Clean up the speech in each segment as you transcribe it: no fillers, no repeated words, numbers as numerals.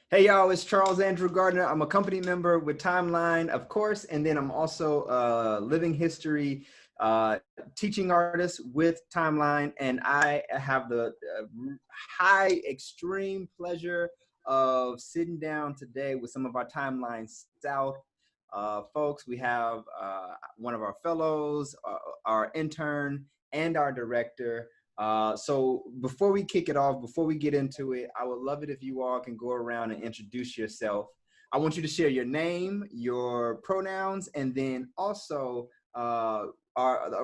Hey y'all, it's Charles Andrew Gardner. I'm a company member with TimeLine, of course, and then I'm also a living history teaching artist with TimeLine, and I have the high, extreme pleasure of sitting down today with some of our TimeLine South folks. We have one of our fellows, our intern, and our director. So before we kick it off, before we get into it, I would love it if you all can go around and introduce yourself. I want you to share your name, your pronouns, and then also our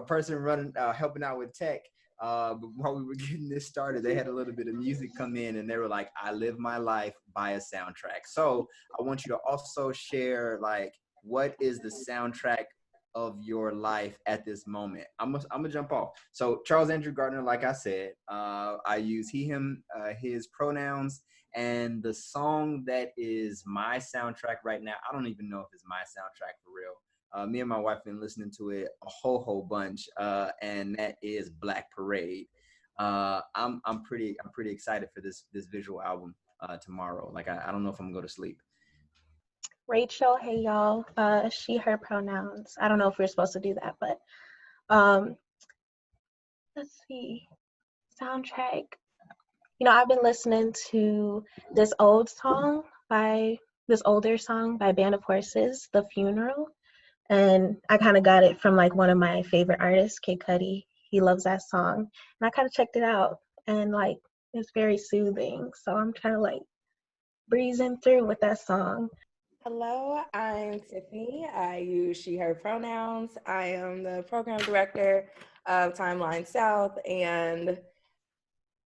person running, helping out with tech. But while we were getting this started, they had a little bit of music come in and they were like, I live my life by a soundtrack. So I want you to also share like, what is the soundtrack of your life at this moment? I'm gonna jump off. So Charles Andrew Gardner, like I said, I use he, him, his pronouns, and the song that is my soundtrack right now, I don't even know if it's my soundtrack for real. Me and my wife have been listening to it a whole bunch, and that is Black Parade. I'm pretty excited for this visual album tomorrow. Like I don't know if I'm gonna go to sleep. Rachel, hey y'all. She, her pronouns. I don't know if we're supposed to do that, but um, let's see. Soundtrack. I've been listening to this older song by Band of Horses, The Funeral. And I kind of got it from like one of my favorite artists, Kid Cudi. He loves that song. And I kind of checked it out and like it's very soothing. So I'm kind of like breezing through with that song. Hello, I'm Tiffany. I use she, her pronouns. I am the program director of TimeLine South, and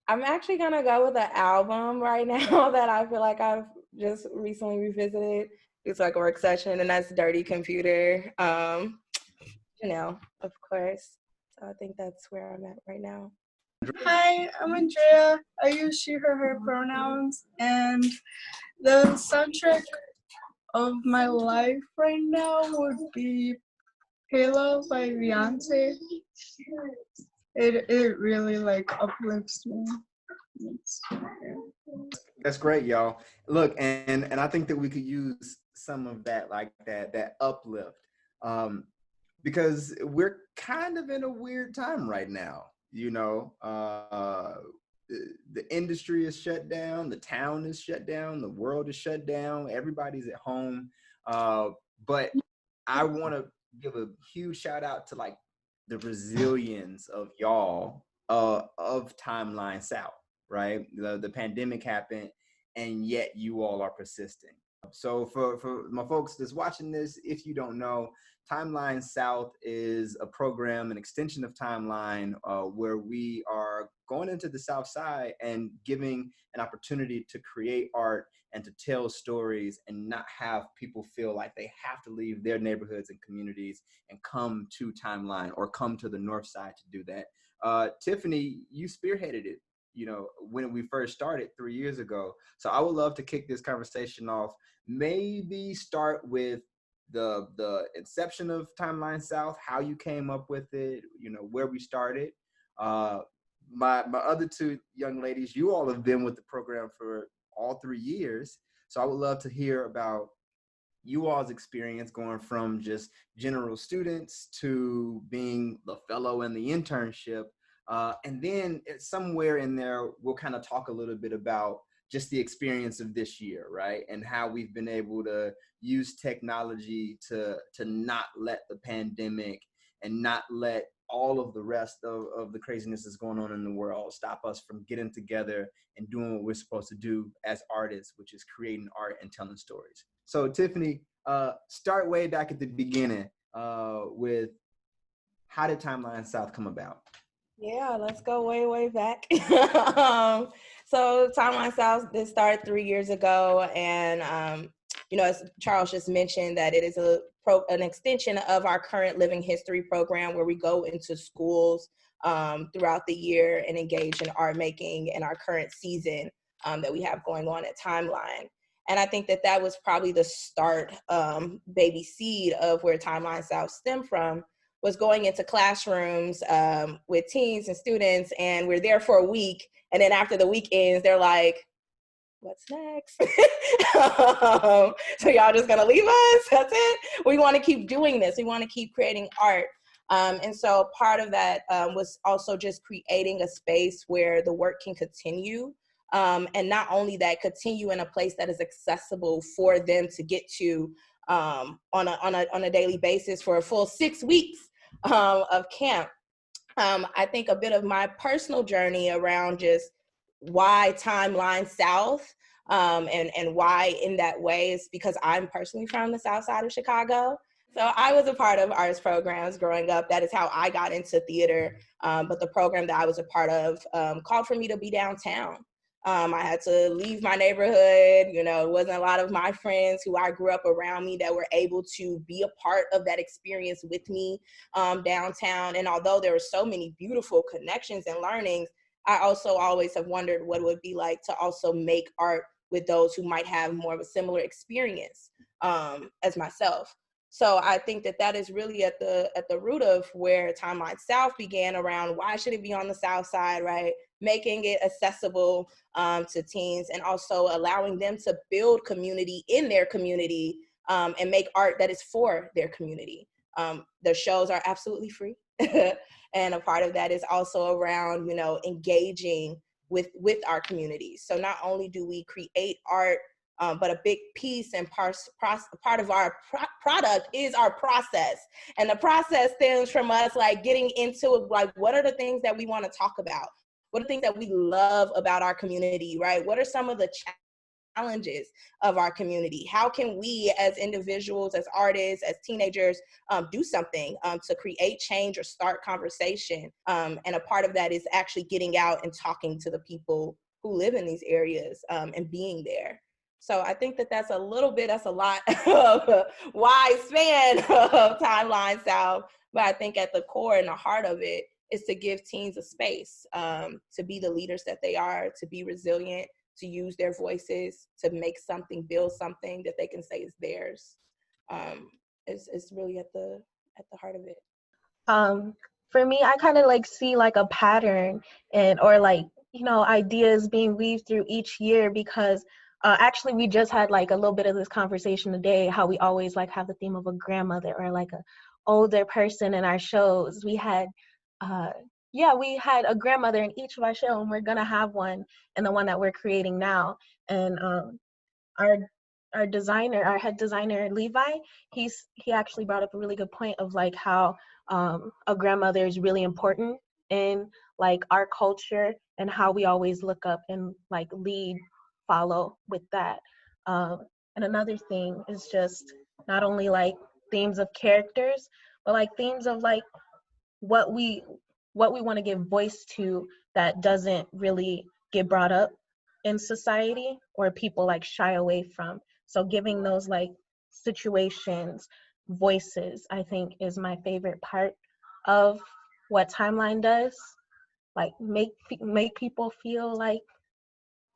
I'm actually going to go with an album right now that I feel like I've just recently revisited. It's like a work session, and that's Dirty Computer, of course. So I think that's where I'm at right now. Hi, I'm Andrea. I use she, her pronouns, and the soundtrack of my life right now would be Halo by Beyonce. It really like uplifts me. That's great, y'all. Look, and I think that we could use some of that, like that uplift, because we're kind of in a weird time right now. The industry is shut down, the town is shut down, the world is shut down, everybody's at home. But I want to give a huge shout out to like the resilience of y'all of Timeline South, right? The pandemic happened, and yet you all are persisting. So for my folks that's watching this, if you don't know, Timeline South is a program, an extension of Timeline, where we are going into the South Side and giving an opportunity to create art and to tell stories and not have people feel like they have to leave their neighborhoods and communities and come to Timeline or come to the North Side to do that. Tiffany, you spearheaded it, when we first started 3 years ago. So I would love to kick this conversation off. Maybe start with the inception of Timeline South, how you came up with it, where we started. My other two young ladies, you all have been with the program for all 3 years. So I would love to hear about you all's experience going from just general students to being the fellow and the internship. And then somewhere in there, we'll kind of talk a little bit about just the experience of this year, right? And how we've been able to use technology to not let the pandemic and not let all of the rest of the craziness that's going on in the world stop us from getting together and doing what we're supposed to do as artists, which is creating art and telling stories. So Tiffany, start way back at the beginning with how did Timeline South come about? Yeah, let's go way, way back. So Timeline South, this started 3 years ago. And, as Charles just mentioned, that it is an extension of our current living history program where we go into schools throughout the year and engage in art making in our current season that we have going on at Timeline. And I think that was probably the start, baby seed of where Timeline South stemmed from, was going into classrooms with teens and students, and we're there for a week. And then after the week ends, they're like, what's next? So y'all just gonna leave us? That's it? We want to keep doing this. We want to keep creating art. And so part of that was also just creating a space where the work can continue. And not only that, continue in a place that is accessible for them to get to on a daily basis for a full 6 weeks of camp. I think a bit of my personal journey around just why TimeLine South and why in that way is because I'm personally from the South Side of Chicago. So I was a part of arts programs growing up. That is how I got into theater. But the program that I was a part of called for me to be downtown. I had to leave my neighborhood. You know, it wasn't a lot of my friends who I grew up around me that were able to be a part of that experience with me downtown. And although there were so many beautiful connections and learnings, I also always have wondered what it would be like to also make art with those who might have more of a similar experience as myself. So I think that that is really at the root of where TimeLine South began around why should it be on the South Side, right? Making it accessible to teens and also allowing them to build community in their community and make art that is for their community. The shows are absolutely free. And a part of that is also around, you know, engaging with our communities. So not only do we create art, but a big piece and part of our product is our process. And the process stems from us like getting into like, what are the things that we want to talk about? What are the things that we love about our community, right? What are some of the challenges of our community? How can we as individuals, as artists, as teenagers, do something to create change or start conversation? And a part of that is actually getting out and talking to the people who live in these areas and being there. So I think that that's a lot of a wide span of TimeLine South, but I think at the core and the heart of it is to give teens a space to be the leaders that they are, to be resilient, to use their voices, to make something, build something that they can say is theirs. It's really at the heart of it. For me, I kind of like see like a pattern or like, you know, ideas being weaved through each year because actually we just had like a little bit of this conversation today, how we always like have the theme of a grandmother or like a older person in our shows. We had we had a grandmother in each of our shows, and we're gonna have one in the one that we're creating now. And our head designer Levi, he actually brought up a really good point of like how a grandmother is really important in like our culture and how we always look up and like follow with that. And another thing is just not only like themes of characters, but like themes of like what we want to give voice to that doesn't really get brought up in society or people like shy away from. So giving those like situations voices, I think, is my favorite part of what TimeLine does. Like make people feel like,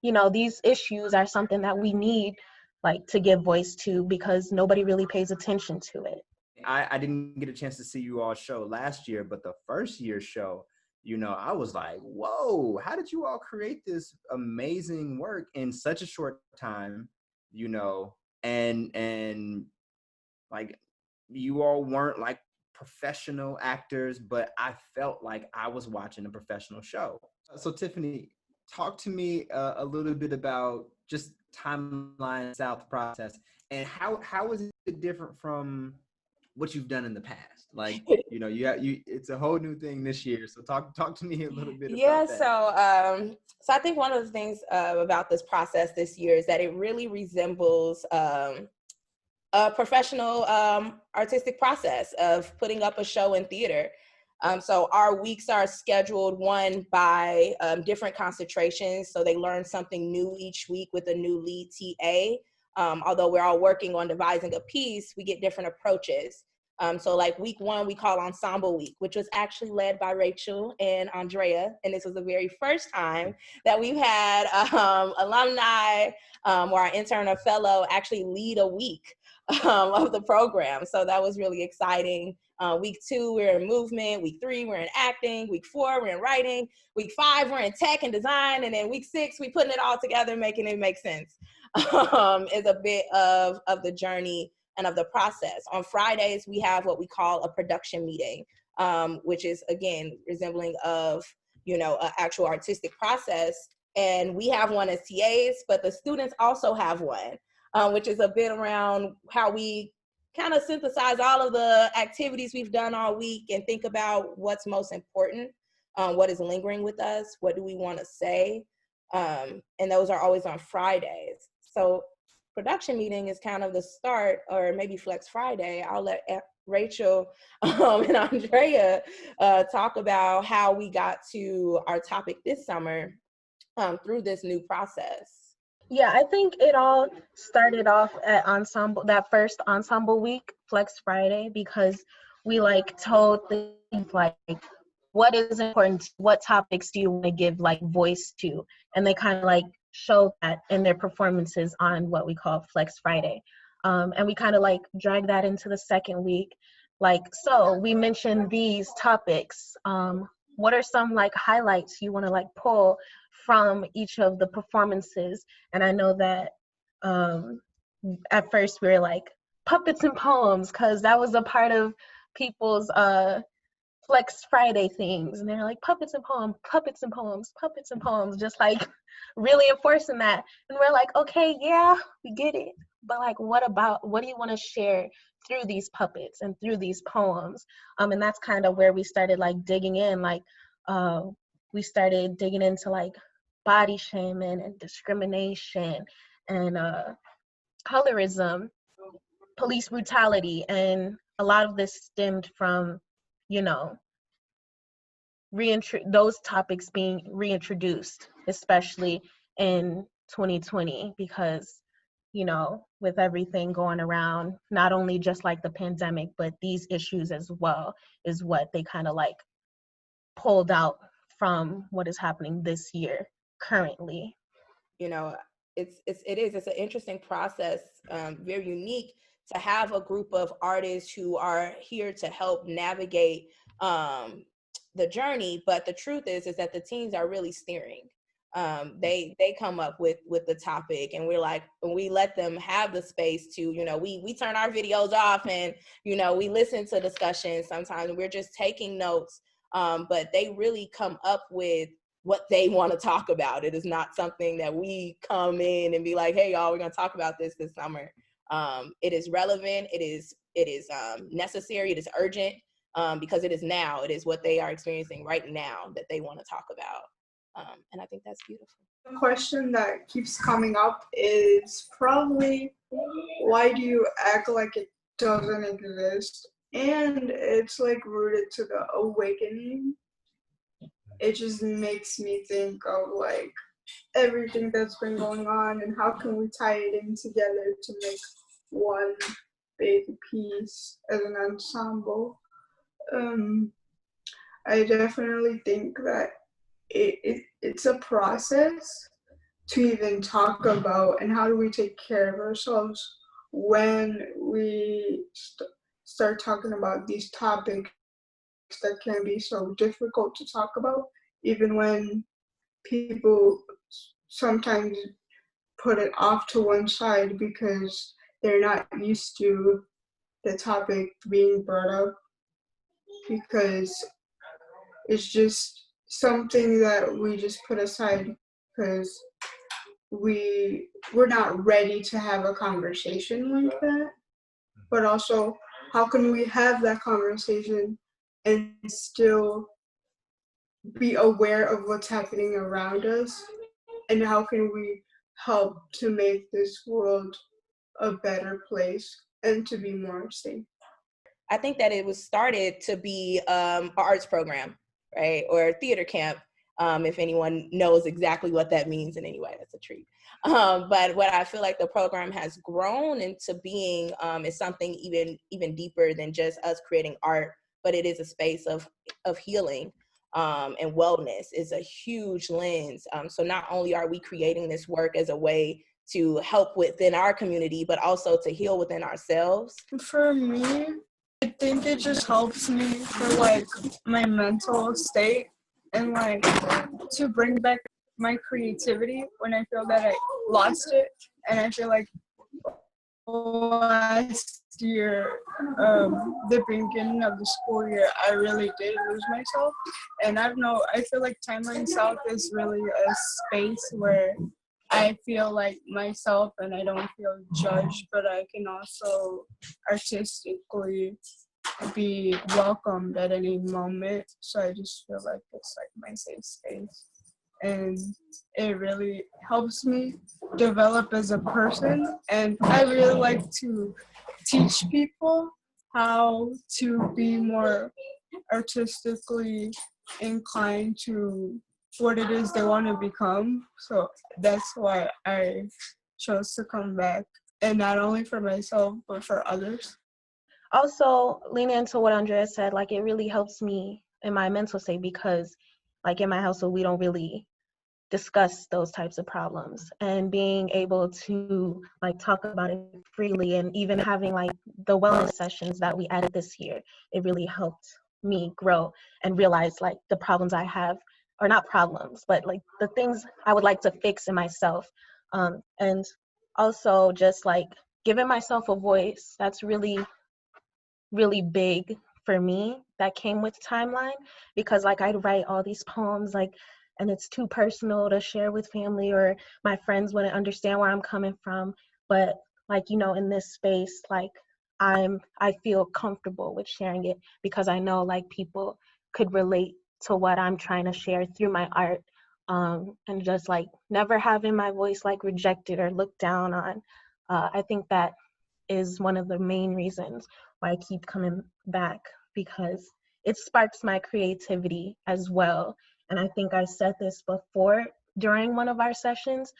you know, these issues are something that we need like to give voice to because nobody really pays attention to it. I didn't get a chance to see you all show last year, but the first year show, you know, I was like, whoa, how did you all create this amazing work in such a short time, you know, and like you all weren't like professional actors, but I felt like I was watching a professional show. So Tiffany, talk to me a little bit about just TimeLine South process and how is it different from what you've done in the past? Like, you know, it's a whole new thing this year. So talk to me a little bit about that. So I think one of the things about this process this year is that it really resembles a professional artistic process of putting up a show in theater. So our weeks are scheduled one by different concentrations. So they learn something new each week with a new lead TA. Although we're all working on devising a piece, we get different approaches. So like week one, we call Ensemble Week, which was actually led by Rachel and Andrea. And this was the very first time that we've had alumni or our intern or fellow actually lead a week of the program. So that was really exciting. Week 2, we're in movement. Week 3, we're in acting. Week 4, we're in writing. Week 5, we're in tech and design. And then week 6, we putting it all together, making it make sense. Is a bit of the journey and of the process. On Fridays, we have what we call a production meeting, which is, again, resembling of, an actual artistic process. And we have one as TAs, but the students also have one, which is a bit around how we kind of synthesize all of the activities we've done all week and think about what's most important, what is lingering with us, what do we want to say, and those are always on Fridays. So production meeting is kind of the start, or maybe Flex Friday. I'll let Rachel and Andrea talk about how we got to our topic this summer through this new process. Yeah, I think it all started off at ensemble, that first ensemble week, Flex Friday, because we told the what is important, what topics do you want to give voice to, and they kind of showed that in their performances on what we call Flex Friday, and we kind of dragged that into the second week. So we mentioned these topics. What are some highlights you want to pull from each of the performances? And I know that at first we were puppets and poems, because that was a part of people's Flex Friday things, and they're puppets and poems, puppets and poems, puppets and poems, just really enforcing that. And we're okay, yeah, we get it, but what do you want to share through these puppets and through these poems? And that's kind of where we started digging in. We started digging into body shaming and discrimination and colorism, police brutality, and a lot of this stemmed from those topics being reintroduced, especially in 2020, because with everything going around, not only just the pandemic, but these issues as well, is what they kind of pulled out from what is happening this year currently. It's an interesting process, very unique to have a group of artists who are here to help navigate the journey. But the truth is that the teams are really steering. They come up with the topic, and we let them have the space to, we turn our videos off, and, we listen to discussions sometimes, and we're just taking notes. But they really come up with what they want to talk about. It is not something that we come in and be hey, y'all, we're going to talk about this summer. It is relevant. It is necessary. It is urgent, because it is now. It is what they are experiencing right now that they want to talk about. And I think that's beautiful. The question that keeps coming up is probably, why do you act like it doesn't exist? And it's rooted to the awakening. It just makes me think of everything that's been going on, and how can we tie it in together to make one big piece as an ensemble. I definitely think that it's a process to even talk about, and how do we take care of ourselves when we start talking about these topics that can be so difficult to talk about, even when people sometimes put it off to one side because they're not used to the topic being brought up, because it's just something that we just put aside because we're not ready to have a conversation like that. But also, how can we have that conversation and still be aware of what's happening around us, and how can we help to make this world a better place and to be more safe? I think that it was started to be an arts program, right? Or a theater camp, if anyone knows exactly what that means in any way, that's a treat. But what I feel like the program has grown into being is something even deeper than just us creating art, but it is a space of healing and wellness. Is a huge lens. So not only are we creating this work as a way to help within our community, but also to heal within ourselves? For me, I think it just helps me for like my mental state and like to bring back my creativity when I feel that I lost it. And I feel like last year, the beginning of the school year, I really did lose myself. And I don't know, I feel like Timeline South is really a space where I feel like myself and I don't feel judged, but I can also artistically be welcomed at any moment. So I just feel like it's like my safe space. And it really helps me develop as a person. And I really like to teach people how to be more artistically inclined to what it is they want to become. So that's why I chose to come back, and not only for myself but for others. Also, leaning into what Andrea said, like it really helps me in my mental state because like in my household, we don't really discuss those types of problems, and being able to like talk about it freely, and even having like the wellness sessions that we added this year, it really helped me grow and realize like the problems I have, or not problems, but like the things I would like to fix in myself. And also just like giving myself a voice, that's really really big for me, that came with Timeline, because like I'd write all these poems like, and it's too personal to share with family, or my friends wouldn't understand where I'm coming from. But like, you know, in this space, like I feel comfortable with sharing it because I know like people could relate to what I'm trying to share through my art. And just like never having my voice like rejected or looked down on. I think that is one of the main reasons why I keep coming back, because it sparks my creativity as well. And I think I said this before during one of our sessions,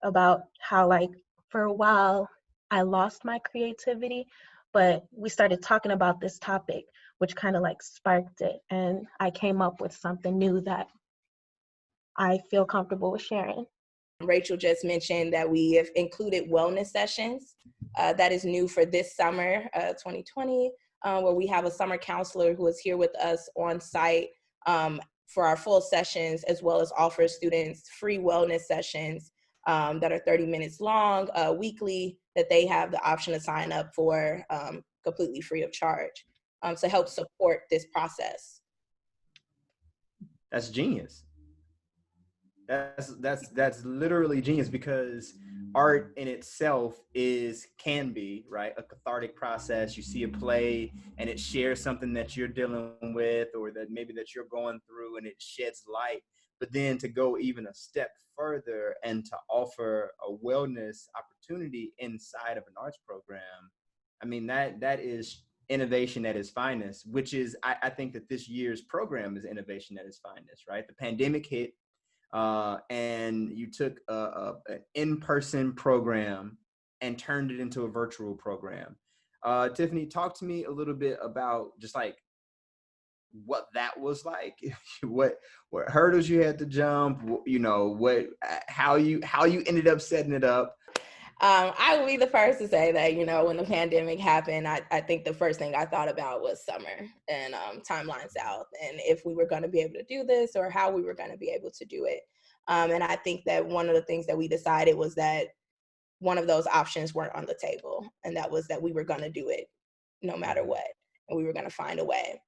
about how like for a while I lost my creativity, but we started talking about this topic, which kind of like sparked it. And I came up with something new that I feel comfortable with sharing. Rachel just mentioned that we have included wellness sessions. That is new for this summer, 2020, where we have a summer counselor who is here with us on site for our full sessions, as well as offer students free wellness sessions that are 30 minutes long, weekly, that they have the option to sign up for completely free of charge to help support this process. That's genius. That's literally genius, because art in itself can be right, a cathartic process. You see a play and it shares something that you're dealing with, or that maybe that you're going through, and it sheds light. But then to go even a step further and to offer a wellness opportunity inside of an arts program, I mean, that is innovation at its finest, which is, I think that this year's program is innovation at its finest, right? The pandemic hit, and you took an in-person program and turned it into a virtual program. Tiffany, talk to me a little bit about just like what that was like, what hurdles you had to jump, you know, how you ended up setting it up. I will be the first to say that, you know, when the pandemic happened, I think the first thing I thought about was summer and Timeline South, and if we were going to be able to do this or how we were going to be able to do it. And I think that one of the things that we decided was that one of those options weren't on the table, and that was that we were going to do it no matter what, and we were going to find a way.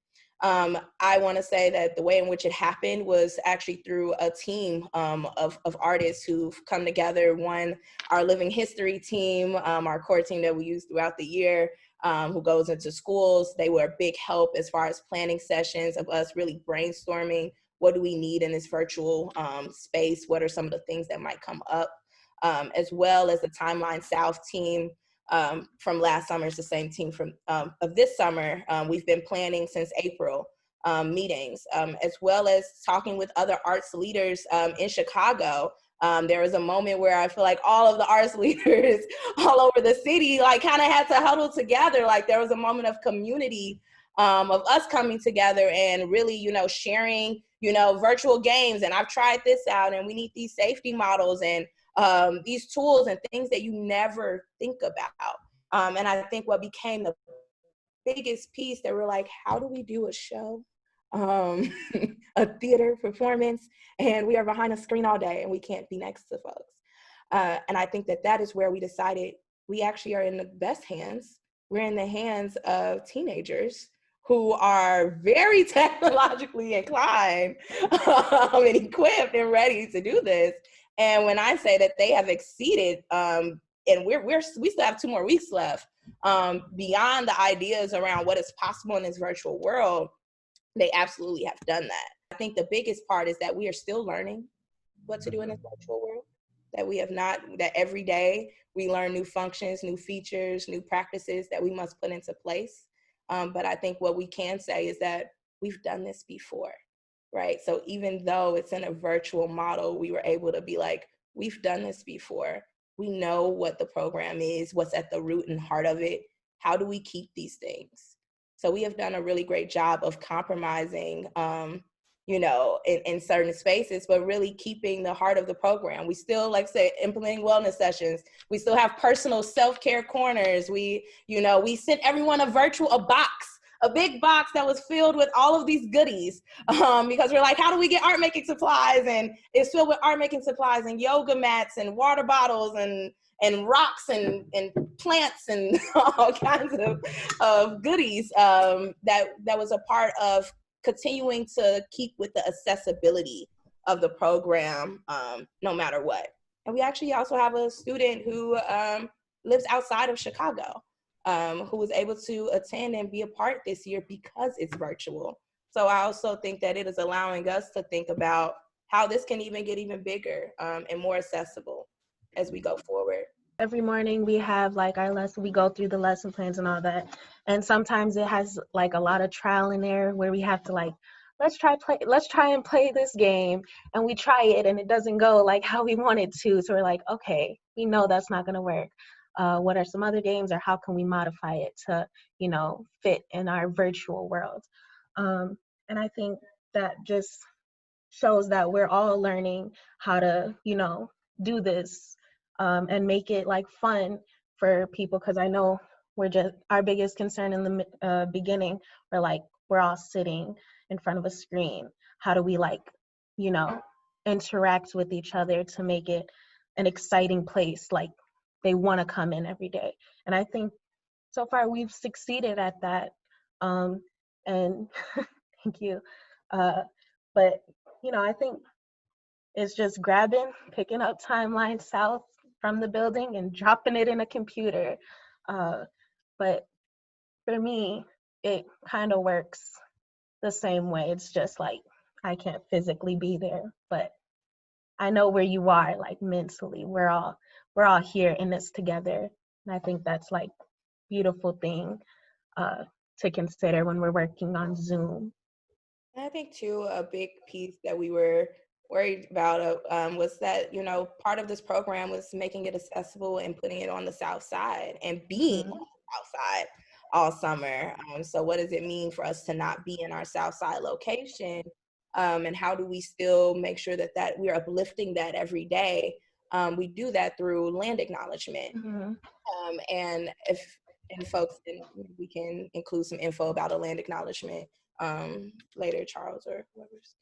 I want to say that the way in which it happened was actually through a team of artists who've come together. One, our living history team, our core team that we use throughout the year, who goes into schools. They were a big help as far as planning sessions of us really brainstorming what do we need in this virtual space, what are some of the things that might come up, as well as the Timeline South team. From last summer, it's the same team from of this summer. We've been planning since April meetings, as well as talking with other arts leaders in Chicago. There was a moment where I feel like all of the arts leaders all over the city like kind of had to huddle together. Like there was a moment of community of us coming together and really, you know, sharing, you know, virtual games. And I've tried this out and we need these safety models. And these tools and things that you never think about. And I think what became the biggest piece that we're like, how do we do a show, a theater performance, and we are behind a screen all day and we can't be next to folks. And I think that is where we decided we actually are in the best hands. We're in the hands of teenagers who are very technologically inclined and equipped and ready to do this. And when I say that they have exceeded, and we still have 2 more weeks left, beyond the ideas around what is possible in this virtual world, they absolutely have done that. I think the biggest part is that we are still learning what to do in this virtual world, that we have not, that every day we learn new functions, new features, new practices that we must put into place. But I think what we can say is that we've done this before, right? So even though it's in a virtual model, we were able to be like, we've done this before. We know what the program is, what's at the root and heart of it. How do we keep these things? So we have done a really great job of compromising, in certain spaces, but really keeping the heart of the program. We still, like say, implementing wellness sessions. We still have personal self-care corners. We sent everyone a box, a big box that was filled with all of these goodies, because we're like, how do we get art making supplies? And it's filled with art making supplies and yoga mats and water bottles and rocks and plants and all kinds of goodies that was a part of continuing to keep with the accessibility of the program, no matter what. And we actually also have a student who lives outside of Chicago, who was able to attend and be a part this year because it's virtual. So I also think that it is allowing us to think about how this can get even bigger and more accessible as we go forward. Every morning we have like our lesson, we go through the lesson plans and all that. And sometimes it has like a lot of trial in there where we have to like, let's try and play this game. And we try it and it doesn't go like how we want it to. So we're like, okay, we know that's not going to work. What are some other games, or how can we modify it to, fit in our virtual world? And I think that just shows that we're all learning how to, do this and make it like fun for people. Because I know our biggest concern in the beginning, we're all sitting in front of a screen. How do we interact with each other to make it an exciting place? Like they want to come in every day. And I think so far we've succeeded at that. And thank you. But, I think it's just picking up TimeLine South from the building and dropping it in a computer. But for me, it kind of works the same way. It's just like I can't physically be there, but I know where you are, like mentally. We're all here in this together. And I think that's like beautiful thing to consider when we're working on Zoom. And I think too, a big piece that we were worried about was that, part of this program was making it accessible and putting it on the South Side and being on the South Side all summer. So what does it mean for us to not be in our South Side location? And how do we still make sure that we are uplifting that every day? We do that through land acknowledgement. And folks, we can include some info about a land acknowledgement later, Charles or whoever's.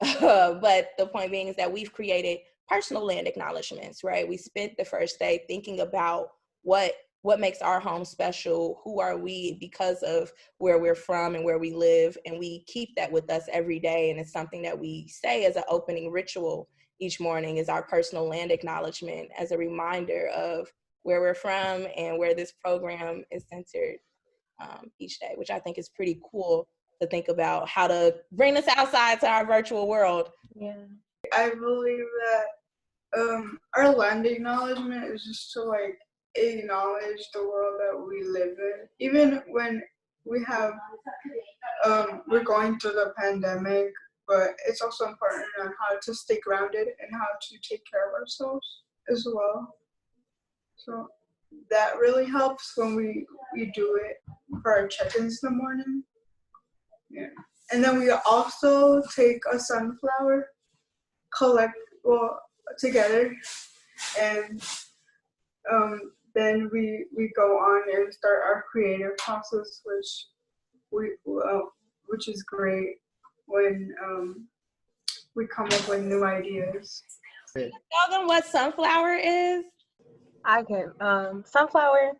But the point being is that we've created personal land acknowledgements, right? We spent the first day thinking about what makes our home special, who are we because of where we're from and where we live, and we keep that with us every day. And it's something that we say as an opening ritual each morning, is our personal land acknowledgement, as a reminder of where we're from and where this program is centered each day, which I think is pretty cool to think about how to bring this outside to our virtual world. Yeah. I believe that our land acknowledgement is just to like acknowledge the world that we live in. Even when we have, we're going through the pandemic, but it's also important on how to stay grounded and how to take care of ourselves as well. So that really helps when we do it for our check-ins in the morning. Yeah. And then we also take a sunflower together, and then we go on and start our creative process, which is great when we come up with new ideas. Tell them what sunflower is. I can. Sunflower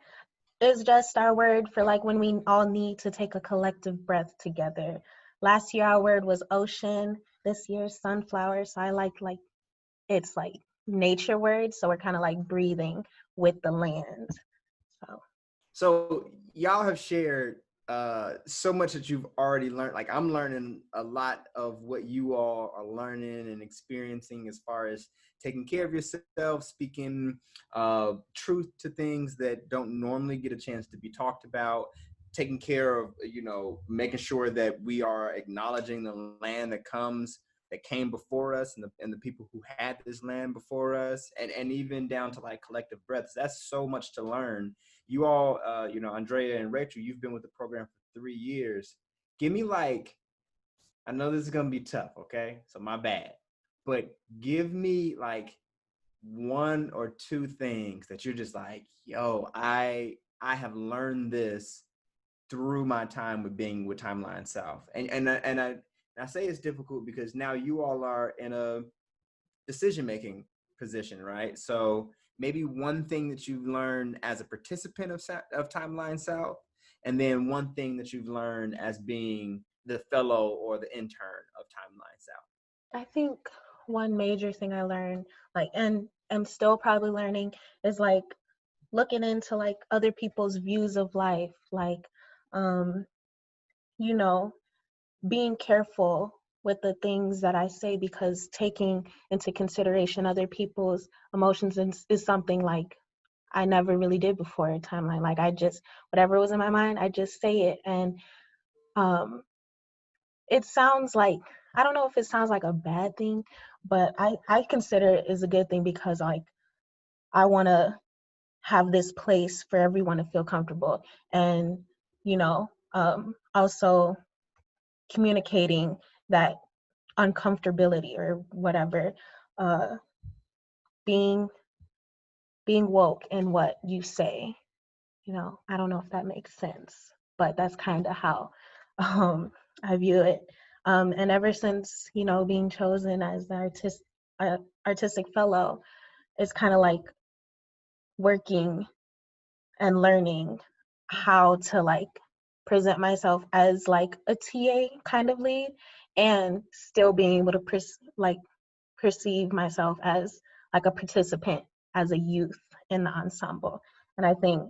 is just our word for like when we all need to take a collective breath together. Last year our word was ocean. This year sunflower. So I like it's like nature words. So we're kind of like breathing with the land. So y'all have shared so much that you've already learned. Like I'm learning a lot of what you all are learning and experiencing as far as taking care of yourself, speaking truth to things that don't normally get a chance to be talked about, taking care of, making sure that we are acknowledging the land that came before us and the people who had this land before us, and even down to like collective breaths. That's so much to learn. You all, Andrea and Rachel, you've been with the program for 3 years. Give me I know this is going to be tough, okay? So my bad. But give me like 1 or 2 things that you're just like, yo, I have learned this through my time with being with TimeLine South. And I say it's difficult because now you all are in a decision-making position, right? So maybe one thing that you've learned as a participant of TimeLine South, and then one thing that you've learned as being the fellow or the intern of TimeLine South. I think one major thing I learned, and I'm still probably learning, is like looking into like other people's views of life, being careful with the things that I say, because taking into consideration other people's emotions is something like I never really did before a TimeLine. Like I just, whatever was in my mind, I just say it. And it sounds like, I don't know if it sounds like a bad thing, but I consider it as a good thing, because like I want to have this place for everyone to feel comfortable. And, also communicating that uncomfortability or whatever, being woke in what you say. I don't know if that makes sense, but that's kind of how I view it. And ever since, being chosen as the artistic fellow, it's kind of like working and learning how to like present myself as like a TA kind of lead, and still being able to perceive myself as like a participant, as a youth in the ensemble. And I think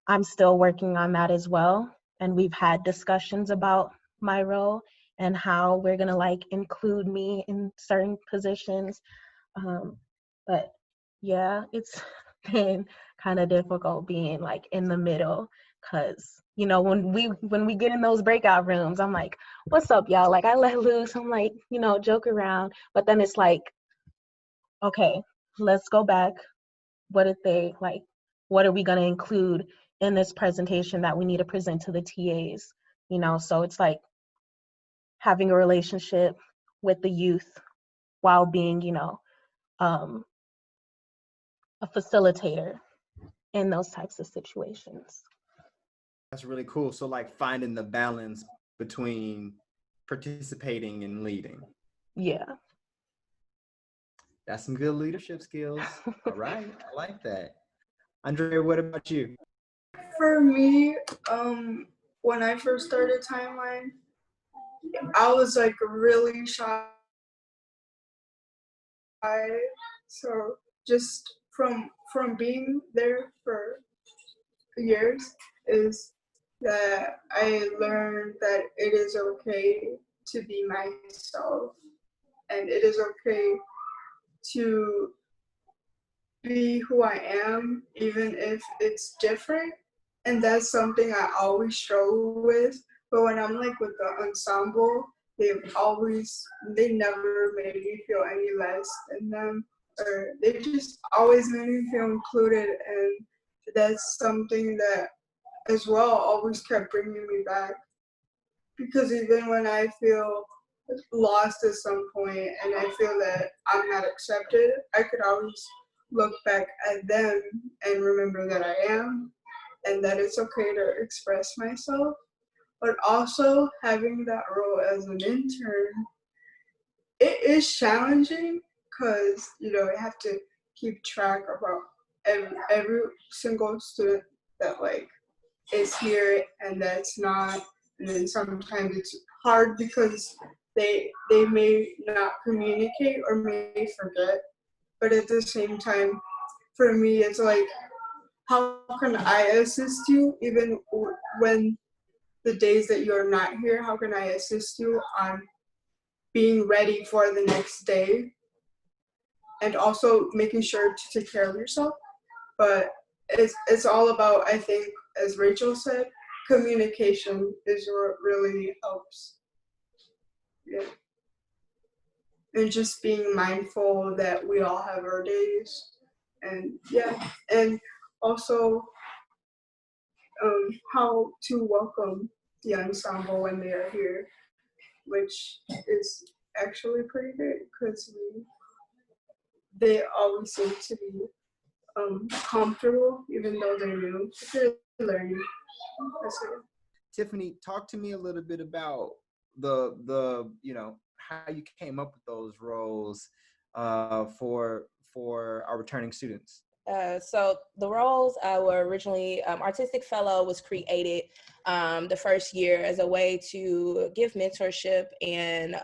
I'm still working on that as well. And we've had discussions about my role and how we're gonna like include me in certain positions. But yeah, it's been kind of difficult being like in the middle, because when we get in those breakout rooms, I'm like, what's up, y'all? Like I let loose, I'm like, joke around, but then it's like, okay, let's go back. What are we going to include in this presentation that we need to present to the TAs? So it's like having a relationship with the youth while being, a facilitator in those types of situations. That's really cool. So like finding the balance between participating and leading. Yeah. That's some good leadership skills. All right. I like that. Andrea, what about you? For me, when I first started TimeLine, I was like really shy. So just from being there for years, is that I learned that it is okay to be myself, and it is okay to be who I am, even if it's different. And that's something I always struggle with. But when I'm like with the ensemble, they never made me feel any less than them, or they just always made me feel included. And that's something that as well always kept bringing me back. Because even when I feel lost at some point and I feel that I'm not accepted, I could always look back at them and remember that I am and that it's okay to express myself. But also having that role as an intern, it is challenging because, you know, you have to keep track about every single student that like is here and that's not. And then sometimes it's hard because they may not communicate or may forget. But at the same time, for me, it's like, how can I assist you even when the days that you're not here? How can I assist you on being ready for the next day and also making sure to take care of yourself? But it's all about, I think, as Rachel said, communication is what really helps. Yeah. And just being mindful that we all have our days. And yeah, and also how to welcome the ensemble when they are here, which is actually pretty great because they always seem to be comfortable, even though they're new. They're learning. That's it. Tiffany, talk to me a little bit about the you know, how you came up with those roles for our returning students. So the roles were originally Artistic Fellow was created the first year as a way to give mentorship and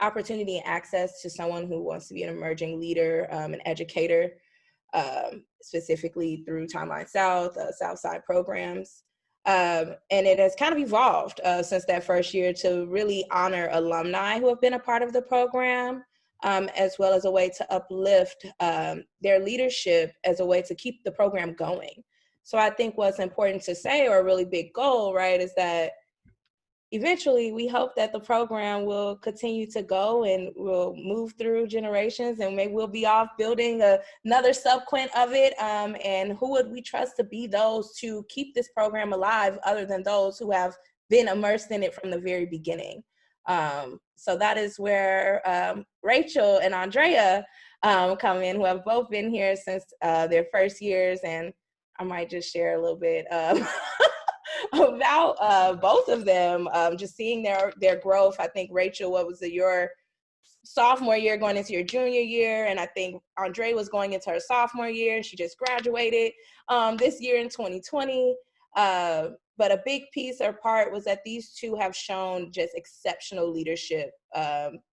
opportunity and access to someone who wants to be an emerging leader, an educator, specifically through TimeLine South, Southside programs. And it has kind of evolved since that first year to really honor alumni who have been a part of the program, as well as a way to uplift their leadership as a way to keep the program going. So I think what's important to say, or a really big goal, right, is that eventually we hope that the program will continue to go and will move through generations, and maybe we'll be off building another subsequent of it. And who would we trust to be those to keep this program alive other than those who have been immersed in it from the very beginning? So that is where Rachel and Andrea come in, who have both been here since their first years. And I might just share a little bit about both of them, just seeing their growth. I think Rachel, what was it, your sophomore year going into your junior year, and I think Andrea was going into her sophomore year, and she just graduated this year in 2020. But a big piece or part was that these two have shown just exceptional leadership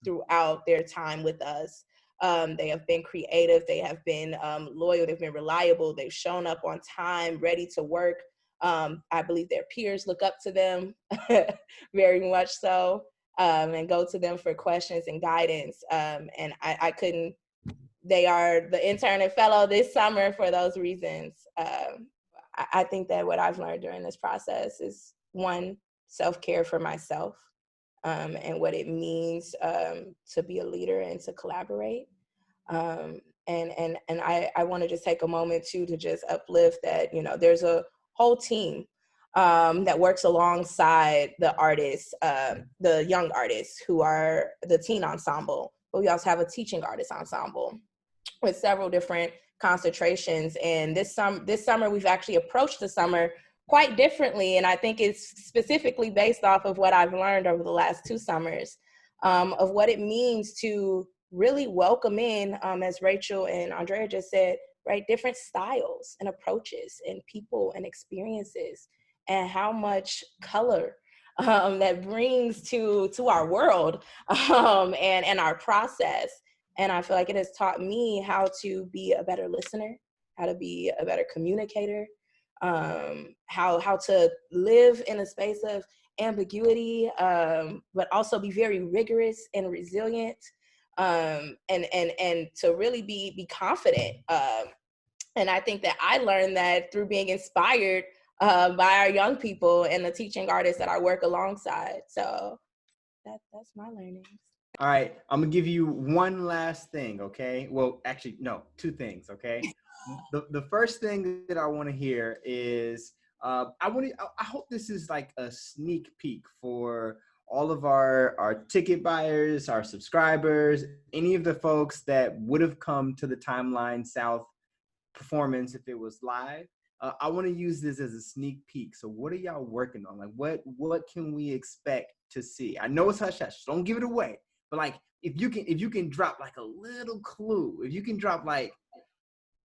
throughout their time with us. They have been creative, they have been loyal, they've been reliable, they've shown up on time, ready to work. I believe their peers look up to them very much so, and go to them for questions and guidance. And I couldn't, they are the intern and fellow this summer for those reasons. I think that what I've learned during this process is, one, self-care for myself, and what it means to be a leader and to collaborate. And I want to just take a moment too to just uplift that, you know, there's a whole team that works alongside the artists, the young artists who are the teen ensemble, but we also have a teaching artist ensemble with several different concentrations. And this summer we've actually approached the summer quite differently, and I think it's specifically based off of what I've learned over the last 2 summers, of what it means to really welcome in, as Rachel and Andrea just said, right, different styles and approaches and people and experiences, and how much color that brings to our world, and our process. And I feel like it has taught me how to be a better listener, how to be a better communicator, how to live in a space of ambiguity, but also be very rigorous and resilient, and to really be confident. And I think that I learned that through being inspired by our young people and the teaching artists that I work alongside. So that's my learnings. All right, I'm gonna give you one last thing, okay? Well, actually, no, 2 things, okay? The first thing that I want to hear is I hope this is like a sneak peek for all of our ticket buyers, our subscribers, any of the folks that would have come to the Timeline South performance if it was live. I want to use this as a sneak peek. So what are y'all working on? Like what can we expect to see? I know it's hush hush, so don't give it away. But like if you can drop like a little clue, if you can drop like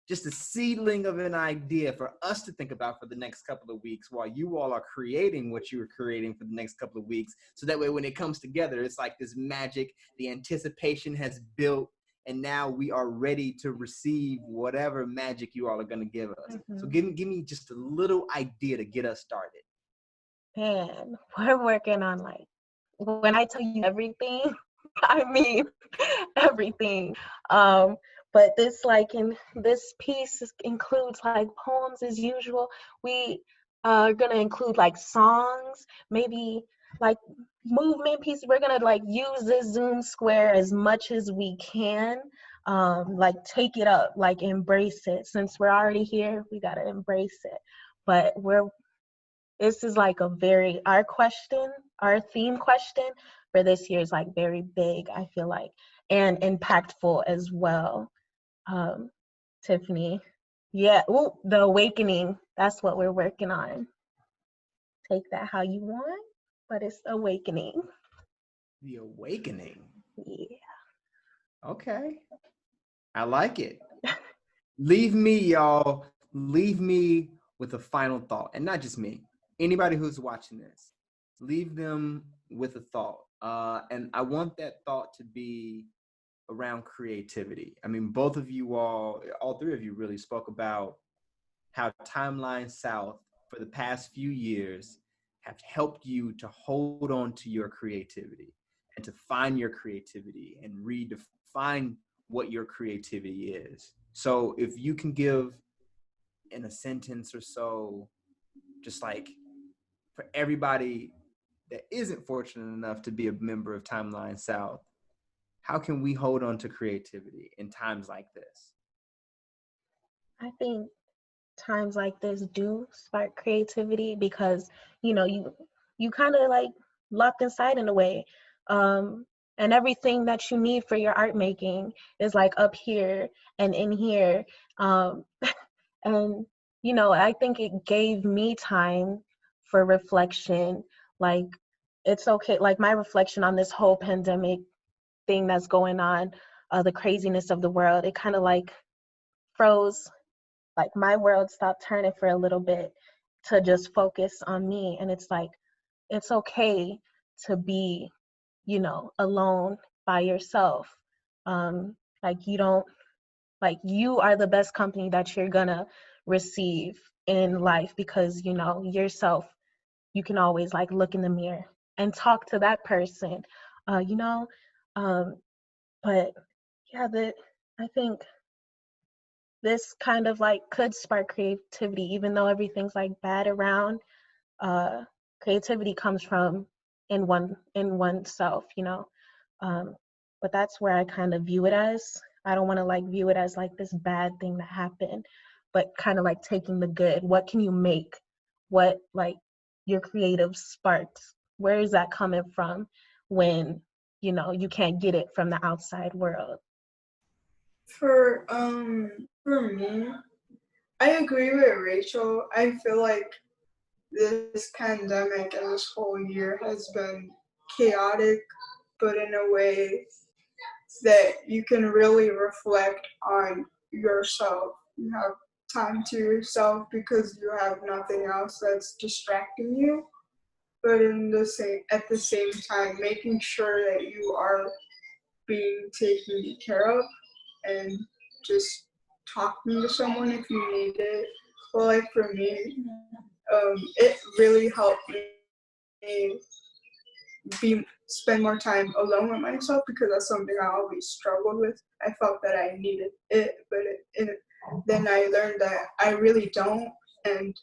just a seedling of an idea for us to think about for the next couple of weeks while you all are creating what you are creating for the next couple of weeks. So that way, when it comes together, it's like this magic, the anticipation has built, and now we are ready to receive whatever magic you all are going to give us. Mm-hmm. So give me just a little idea to get us started. Man, we're working on like, when I tell you everything, I mean everything. But this like in this piece includes like poems as usual. We are gonna include like songs, maybe like movement pieces. We're gonna like use this Zoom square as much as we can. Like take it up, like embrace it. Since we're already here, we gotta embrace it. But this is like a very, our theme question for this year is like very big, I feel like, and impactful as well. Tiffany, yeah, ooh, the awakening, that's what we're working on. Take that how you want, but it's awakening. The awakening. Yeah. Okay. I like it. Leave me, y'all. Leave me with a final thought. And not just me. Anybody who's watching this, leave them with a thought. And I want that thought to be around creativity. I mean, both of you all three of you really spoke about how Timeline South for the past few years have helped you to hold on to your creativity and to find your creativity and redefine what your creativity is. So if you can give in a sentence or so, just like for everybody that isn't fortunate enough to be a member of Timeline South, how can we hold on to creativity in times like this? I think times like this do spark creativity because, you kind of like locked inside in a way. And everything that you need for your art making is like up here and in here. And, I think it gave me time for reflection. Like, it's okay. Like, my reflection on this whole pandemic thing that's going on, the craziness of the world, it kind of like froze, like my world stopped turning for a little bit to just focus on me. And it's like, it's okay to be, alone by yourself. Like you don't, like you are the best company that you're gonna receive in life because, yourself, you can always like look in the mirror and talk to that person, uh, you know, um, but yeah, I think this kind of like could spark creativity even though everything's like bad around. Creativity comes from in oneself, but that's where I kind of view it as. I don't want to like view it as like this bad thing that happened, but kind of like taking the good. What can you make? What like your creative sparks, where is that coming from when you can't get it from the outside world? For me, I agree with Rachel. I feel like this pandemic and this whole year has been chaotic, but in a way that you can really reflect on yourself. You have time to yourself because you have nothing else that's distracting you. But at the same time, making sure that you are being taken care of and just talking to someone if you need it. Well, like for me, it really helped me spend more time alone with myself because that's something I always struggled with. I felt that I needed it, but then I learned that I really don't. And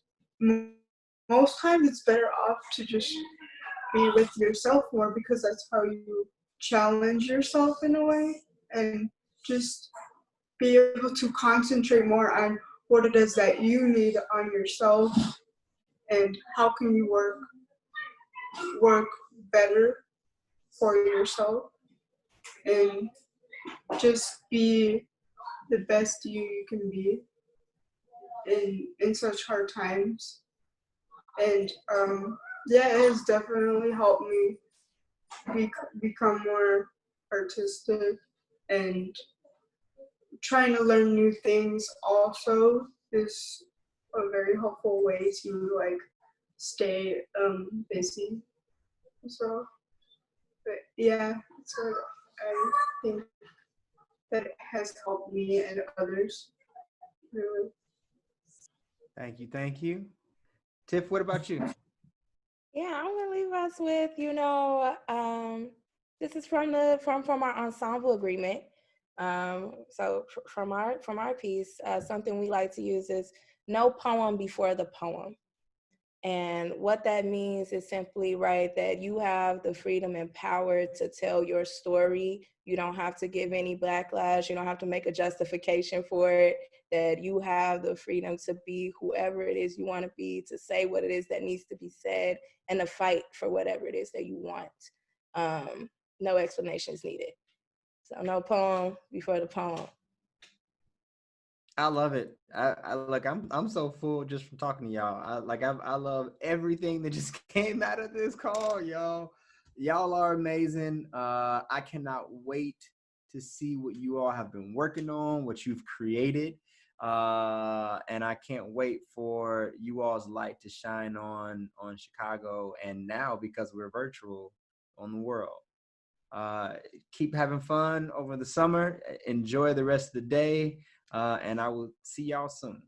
most times it's better off to just be with yourself more because that's how you challenge yourself in a way and just be able to concentrate more on what it is that you need on yourself and how can you work better for yourself and just be the best you can be in such hard times. And yeah, it has definitely helped me become more artistic, and trying to learn new things also is a very helpful way to like stay busy. So, but yeah, so I think that it has helped me and others really. Thank you. Thank you. Tiff, what about you? Yeah, I'm gonna leave us with, this is from our ensemble agreement. So from our piece, something we like to use is no poem before the poem. And what that means is simply, right, that you have the freedom and power to tell your story. You don't have to give any backlash. You don't have to make a justification for it. That you have the freedom to be whoever it is you want to be, to say what it is that needs to be said, and to fight for whatever it is that you want. No explanations needed. So no poem before the poem. I love it. I like I'm so full just from talking to y'all. I love everything that just came out of this call, y'all. Y'all are amazing. I cannot wait to see what you all have been working on, what you've created. And I can't wait for you all's light to shine on Chicago, and now because we're virtual, on the world. Keep having fun over the summer. Enjoy the rest of the day. And I will see y'all soon.